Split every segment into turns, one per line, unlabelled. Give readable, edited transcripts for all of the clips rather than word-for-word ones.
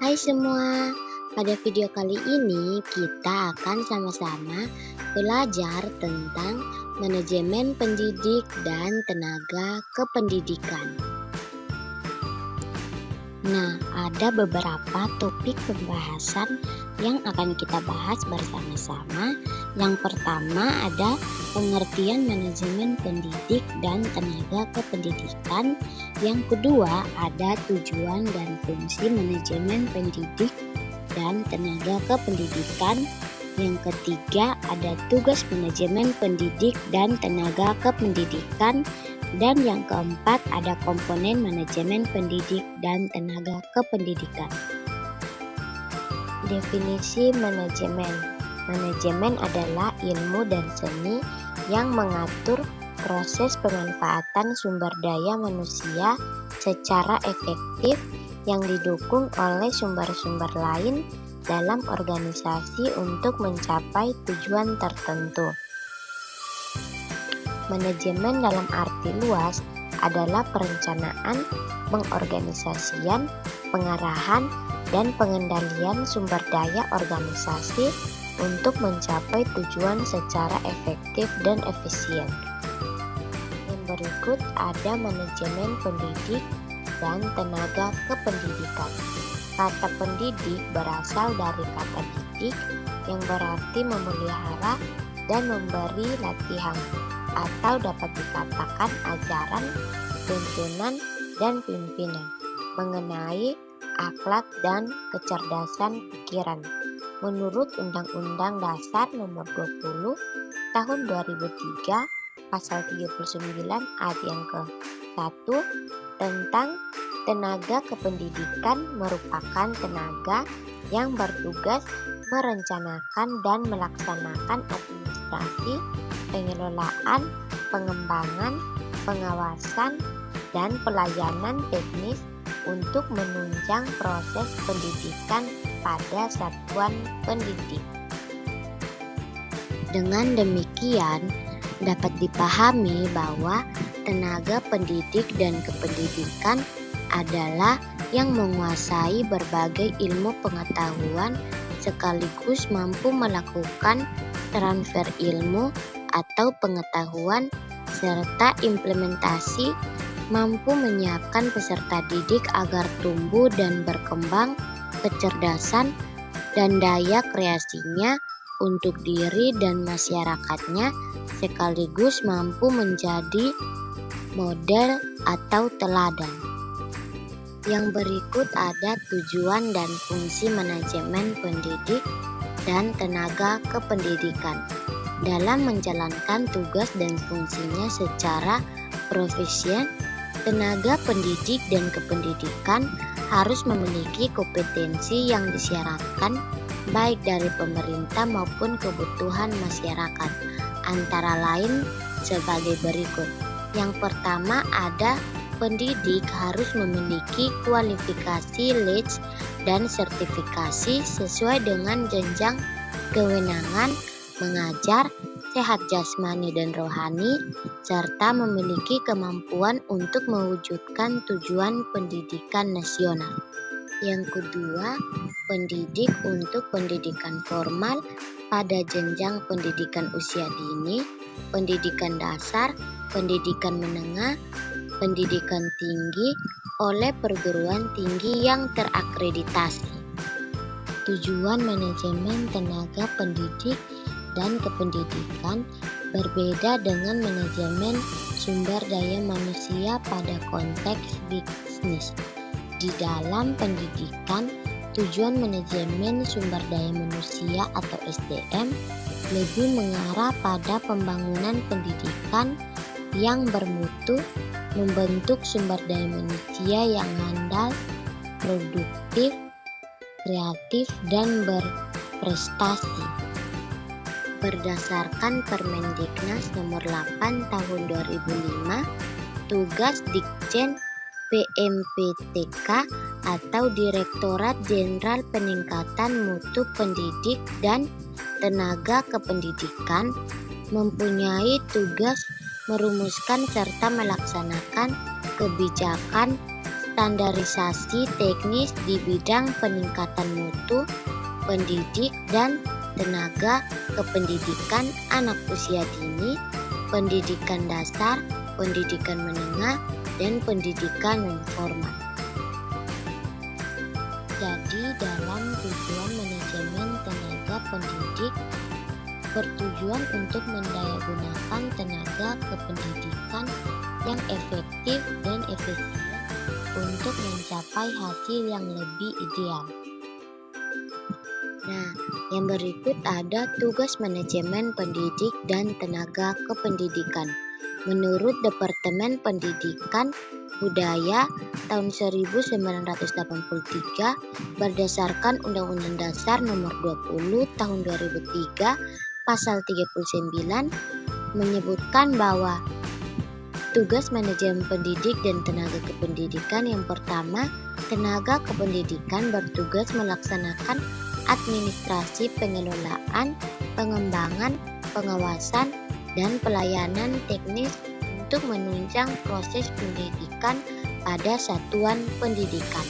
Hai semua, pada video kali ini kita akan sama-sama belajar tentang manajemen pendidik dan tenaga kependidikan. Nah, ada beberapa topik pembahasan yang akan kita bahas bersama-sama. Yang pertama ada pengertian manajemen pendidik dan tenaga kependidikan. Yang kedua ada tujuan dan fungsi manajemen pendidik dan tenaga kependidikan. Yang ketiga ada tugas manajemen pendidik dan tenaga kependidikan. Dan yang keempat ada komponen manajemen pendidik dan tenaga kependidikan. Definisi manajemen. Manajemen adalah ilmu dan seni yang mengatur proses pemanfaatan sumber daya manusia secara efektif yang didukung oleh sumber-sumber lain dalam organisasi untuk mencapai tujuan tertentu. Manajemen dalam arti luas adalah perencanaan, pengorganisasian, pengarahan, dan pengendalian sumber daya organisasi untuk mencapai tujuan secara efektif dan efisien. Yang berikut ada manajemen pendidik dan tenaga kependidikan. Kata pendidik berasal dari kata didik yang berarti memelihara dan memberi latihan, atau dapat dikatakan ajaran, tuntunan, dan pimpinan mengenai akhlak dan kecerdasan pikiran. Menurut Undang-Undang Dasar Nomor 20 Tahun 2003 Pasal 39 ayat yang ke-1 tentang tenaga kependidikan merupakan tenaga yang bertugas merencanakan dan melaksanakan administrasi, pengelolaan, pengembangan, pengawasan, dan pelayanan teknis untuk menunjang proses pendidikan pada satuan pendidik. Dengan demikian, dapat dipahami bahwa tenaga pendidik dan kependidikan adalah yang menguasai berbagai ilmu pengetahuan sekaligus mampu melakukan transfer ilmu atau pengetahuan serta implementasi, mampu menyiapkan peserta didik agar tumbuh dan berkembang kecerdasan dan daya kreasinya untuk diri dan masyarakatnya, sekaligus mampu menjadi model atau teladan. Yang berikut ada tujuan dan fungsi manajemen pendidik dan tenaga kependidikan dalam menjalankan tugas dan fungsinya secara profesional. Tenaga pendidik dan kependidikan harus memiliki kompetensi yang disyaratkan baik dari pemerintah maupun kebutuhan masyarakat, antara lain sebagai berikut. Yang pertama ada pendidik harus memiliki kualifikasi LEADS dan sertifikasi sesuai dengan jenjang kewenangan mengajar, sehat jasmani dan rohani, serta memiliki kemampuan untuk mewujudkan tujuan pendidikan nasional. Yang kedua, pendidik untuk pendidikan formal pada jenjang pendidikan usia dini, pendidikan dasar, pendidikan menengah, pendidikan tinggi oleh perguruan tinggi yang terakreditasi. Tujuan manajemen tenaga pendidik dan kependidikan berbeda dengan manajemen sumber daya manusia pada konteks bisnis. Di dalam pendidikan, tujuan manajemen sumber daya manusia atau SDM lebih mengarah pada pembangunan pendidikan yang bermutu, membentuk sumber daya manusia yang handal, produktif, kreatif, dan berprestasi. Berdasarkan Permendiknas Nomor 8 Tahun 2005, tugas Ditjen PMPTK atau Direktorat Jenderal Peningkatan Mutu Pendidik dan Tenaga Kependidikan mempunyai tugas merumuskan serta melaksanakan kebijakan, standarisasi teknis di bidang peningkatan mutu pendidik dan tenaga kependidikan anak usia dini, pendidikan dasar, pendidikan menengah, dan pendidikan non-formal. Jadi dalam tujuan manajemen tenaga pendidik bertujuan untuk mendayagunakan tenaga kependidikan yang efektif dan efisien untuk mencapai hasil yang lebih ideal. Nah, yang berikut ada tugas manajemen pendidik dan tenaga kependidikan. Menurut Departemen Pendidikan Budaya tahun 1983 berdasarkan Undang-Undang Dasar Nomor 20 Tahun 2003 Pasal 39 menyebutkan bahwa tugas manajemen pendidik dan tenaga kependidikan yang pertama, tenaga kependidikan bertugas melaksanakan administrasi pengelolaan, pengembangan, pengawasan, dan pelayanan teknis untuk menunjang proses pendidikan pada satuan pendidikan.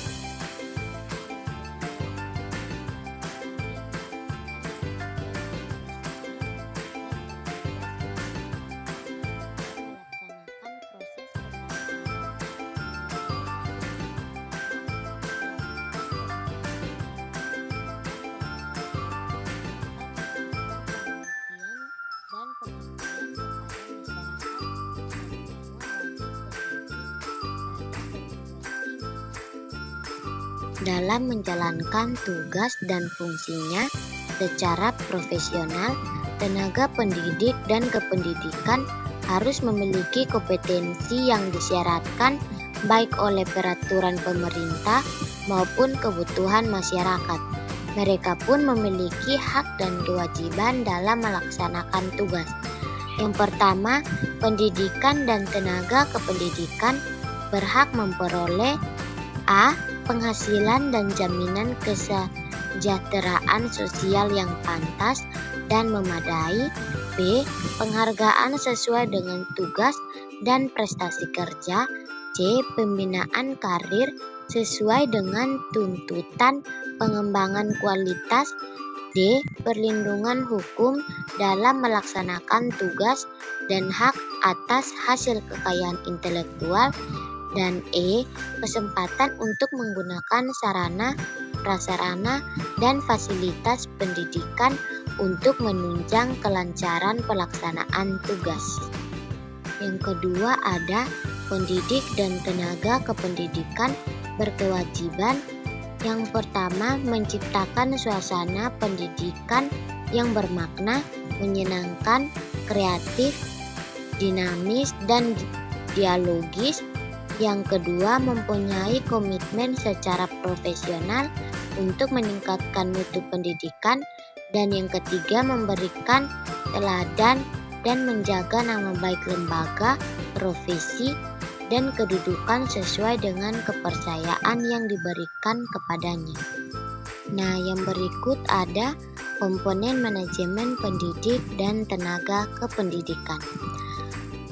Dalam menjalankan tugas dan fungsinya secara profesional, tenaga pendidik dan kependidikan harus memiliki kompetensi yang disyaratkan baik oleh peraturan pemerintah maupun kebutuhan masyarakat. Mereka pun memiliki hak dan kewajiban dalam melaksanakan tugas. Yang pertama, pendidikan dan tenaga kependidikan berhak memperoleh A. Penghasilan dan jaminan kesejahteraan sosial yang pantas dan memadai. B. Penghargaan sesuai dengan tugas dan prestasi kerja. C. Pembinaan karir sesuai dengan tuntutan pengembangan kualitas. D. Perlindungan hukum dalam melaksanakan tugas dan hak atas hasil kekayaan intelektual. Dan E. Kesempatan untuk menggunakan sarana, prasarana, dan fasilitas pendidikan untuk menunjang kelancaran pelaksanaan tugas. Yang kedua ada pendidik dan tenaga kependidikan berkewajiban. Yang pertama, menciptakan suasana pendidikan yang bermakna, menyenangkan, kreatif, dinamis, dan dialogis. Yang kedua, mempunyai komitmen secara profesional untuk meningkatkan mutu pendidikan. Dan yang ketiga, memberikan teladan dan menjaga nama baik lembaga, profesi, dan kedudukan sesuai dengan kepercayaan yang diberikan kepadanya. Nah, yang berikut ada komponen manajemen pendidik dan tenaga kependidikan.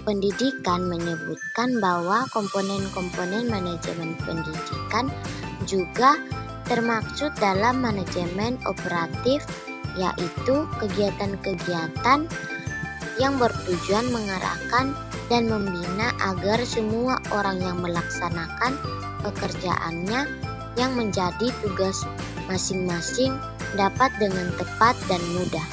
Pendidikan menyebutkan bahwa komponen-komponen manajemen pendidikan juga termaksud dalam manajemen operatif, yaitu kegiatan-kegiatan yang bertujuan mengarahkan dan membina agar semua orang yang melaksanakan pekerjaannya yang menjadi tugas masing-masing dapat dengan tepat dan mudah.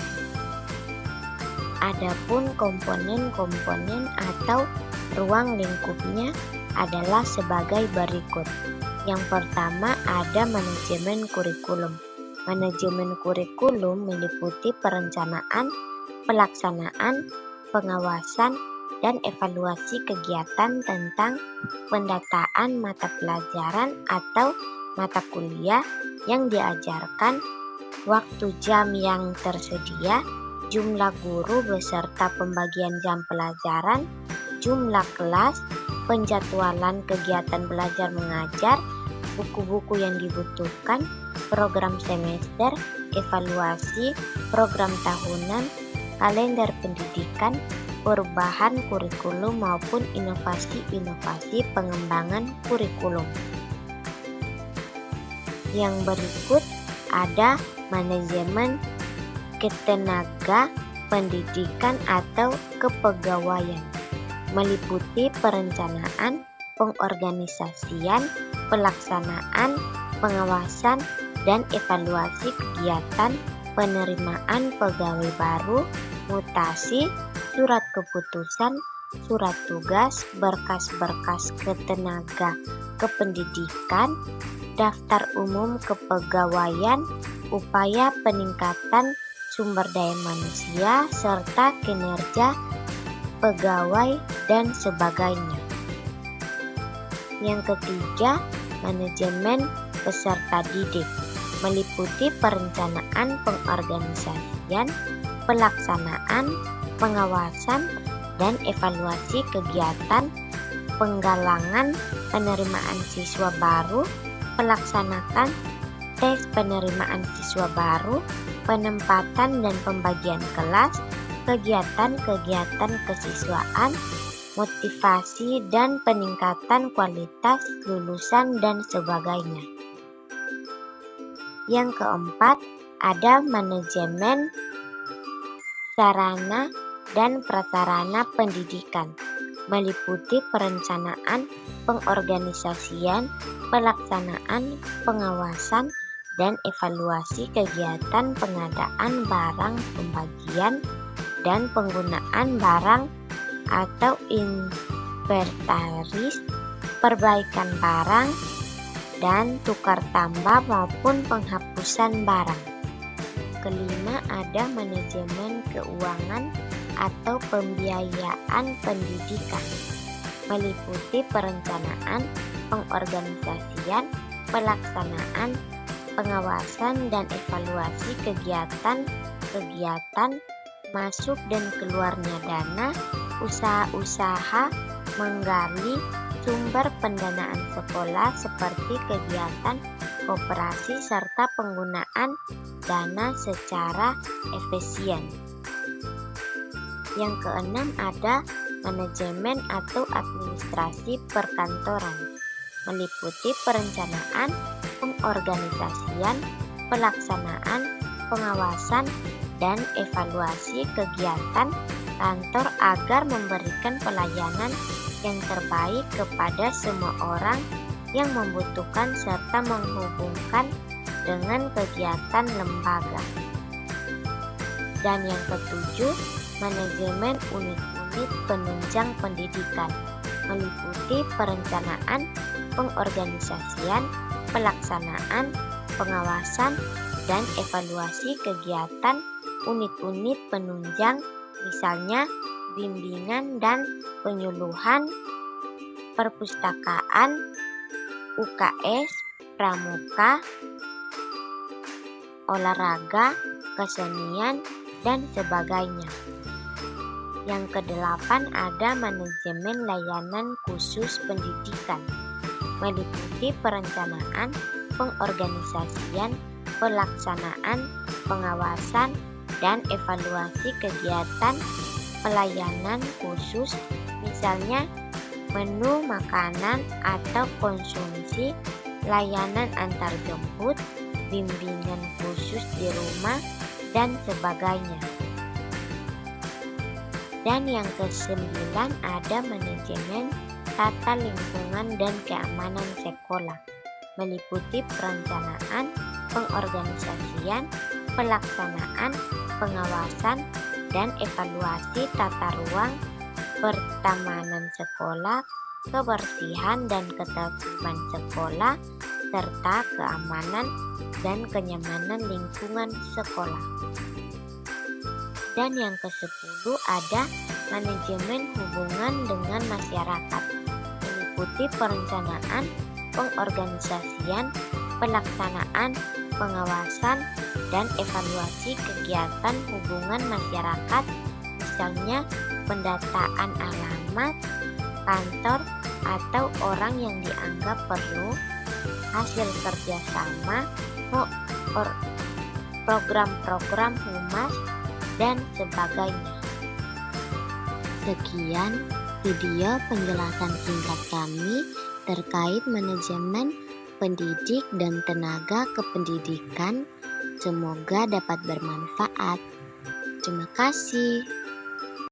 Adapun komponen-komponen atau ruang lingkupnya adalah sebagai berikut. Yang pertama ada manajemen kurikulum. Manajemen kurikulum meliputi perencanaan, pelaksanaan, pengawasan, dan evaluasi kegiatan tentang pendataan mata pelajaran atau mata kuliah yang diajarkan, waktu jam yang tersedia, jumlah guru beserta pembagian jam pelajaran, jumlah kelas, penjadwalan kegiatan belajar mengajar, buku-buku yang dibutuhkan, program semester, evaluasi, program tahunan, kalender pendidikan, perubahan kurikulum maupun inovasi-inovasi pengembangan kurikulum. Yang berikut ada manajemen ketenaga pendidikan atau kepegawaian, meliputi perencanaan, pengorganisasian, pelaksanaan, pengawasan, dan evaluasi kegiatan penerimaan pegawai baru, mutasi, surat keputusan, surat tugas, berkas-berkas ketenaga kependidikan, daftar umum kepegawaian, upaya peningkatan sumber daya manusia, serta kinerja pegawai, dan sebagainya. Yang ketiga, manajemen peserta didik, meliputi perencanaan, pengorganisasian, pelaksanaan, pengawasan, dan evaluasi kegiatan penggalangan penerimaan siswa baru, pelaksanaan tes penerimaan siswa baru, penempatan dan pembagian kelas, kegiatan-kegiatan kesiswaan, motivasi dan peningkatan kualitas lulusan, dan sebagainya. Yang keempat, ada manajemen sarana dan prasarana pendidikan, meliputi perencanaan, pengorganisasian, pelaksanaan, pengawasan, dan evaluasi kegiatan pengadaan barang, pembagian dan penggunaan barang atau inventaris, perbaikan barang, dan tukar tambah maupun penghapusan barang. Kelima, ada manajemen keuangan atau pembiayaan pendidikan, meliputi perencanaan, pengorganisasian, pelaksanaan, pengawasan, dan evaluasi kegiatan-kegiatan masuk dan keluarnya dana, usaha-usaha menggali sumber pendanaan sekolah seperti kegiatan koperasi serta penggunaan dana secara efisien. Yang keenam, ada manajemen atau administrasi perkantoran, meliputi perencanaan, pengorganisasian, pelaksanaan, pengawasan, dan evaluasi kegiatan kantor agar memberikan pelayanan yang terbaik kepada semua orang yang membutuhkan serta menghubungkan dengan kegiatan lembaga. Dan yang ketujuh, manajemen unit-unit penunjang pendidikan, meliputi perencanaan, pengorganisasian, pelaksanaan, pengawasan, dan evaluasi kegiatan unit-unit penunjang, misalnya bimbingan dan penyuluhan, perpustakaan, UKS, pramuka, olahraga, kesenian, dan sebagainya. Yang kedelapan, ada manajemen layanan khusus pendidikan, meliputi perencanaan, pengorganisasian, pelaksanaan, pengawasan, dan evaluasi kegiatan pelayanan khusus, misalnya menu makanan atau konsumsi, layanan antar jemput, bimbingan khusus di rumah, dan sebagainya. Dan yang kesembilan, ada manajemen tata lingkungan dan keamanan sekolah, meliputi perencanaan, pengorganisasian, pelaksanaan, pengawasan, dan evaluasi tata ruang, pertamanan sekolah, kebersihan dan ketertiban sekolah, serta keamanan dan kenyamanan lingkungan sekolah. Dan yang ke-10, ada manajemen hubungan dengan masyarakat, meliputi perencanaan, pengorganisasian, pelaksanaan, pengawasan, dan evaluasi kegiatan hubungan masyarakat, misalnya pendataan alamat, kantor, atau orang yang dianggap perlu, hasil kerjasama, program-program humas, dan sebagainya. Sekian video penjelasan singkat kami terkait manajemen pendidik dan tenaga kependidikan. Semoga dapat bermanfaat. Terima kasih.